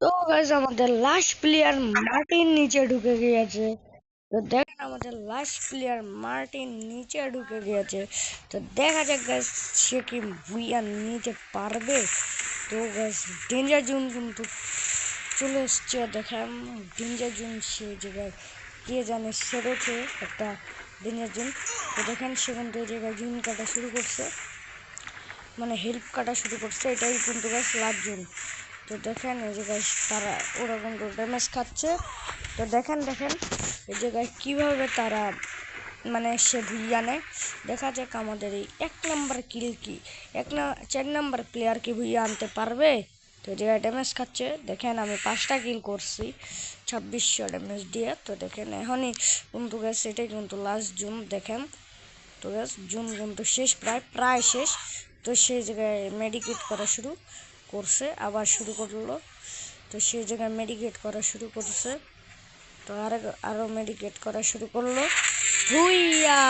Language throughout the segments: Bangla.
তো গাইস আমাদের লাস্ট প্লেয়ার মার্টিন নিচে ঢুকে গিয়েছে। তো দেখেন আমাদের লাস্ট প্লেয়ার মার্টিন নিচে ঢুকে গিয়েছে। তো দেখা যাক গাইস সে কি ভুইয়া নিতে পারবে। তো গাইস ডেঞ্জার জোন কিন্তু চলে এসছে। দেখেন ডেঞ্জার জোন সে জায়গায় কে জানে সেরেছে একটা ডেঞ্জার জোন। তো দেখেন সে কিন্তু এই জায়গায় জুন কাটা শুরু করছে, মানে হেল্প কাটা শুরু করছে। এটাই কিন্তু গাছ লাস্ট জোন। তো দেখেন এই জায়গায় তারা ওরা কিন্তু ড্যামেজ খাচ্ছে। তো দেখেন দেখেন এই জায়গায় কীভাবে তারা মানে সে ভুইয়া নেয়। দেখা যাক আমাদের এই 1 নম্বর কিল কি 4 নম্বর প্লেয়ার কি ভুইয়া আনতে পারবে। তো এই জায়গায় ড্যামেজ খাচ্ছে। দেখেন আমি 5টা কিল করছি 2600 ড্যামেজ দিয়ে। তো দেখেন এখনই কিন্তু গেছে, এটাই কিন্তু লাস্ট জুন। দেখেন তো গ্যাস জুন কিন্তু শেষ, প্রায় প্রায় শেষ। তো সেই জায়গায় মেডিকেট করা শুরু করছে, আবার শুরু করলো। তো সেই জায়গায় মেডিকেট করা শুরু করছে। তো আরও মেডিকেট করা শুরু করলো হুইয়া।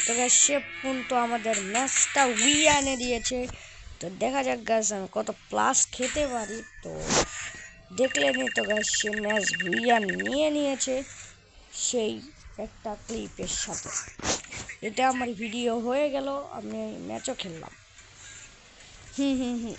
তো গ্যাস সে কিন্তু আমাদের ম্যাচটা হুইয়া এনে দিয়েছে। তো দেখা যাক গ্যাস আমি কত প্লাস খেতে পারি। তো দেখলেনই তো গ্যাস সে ম্যাচ হুইয়া নিয়ে নিয়েছে সেই একটা ক্লিপের সাথে। এটা আমার ভিডিও হয়ে গেল, আমি ম্যাচও খেললাম। হুম হুম হুম।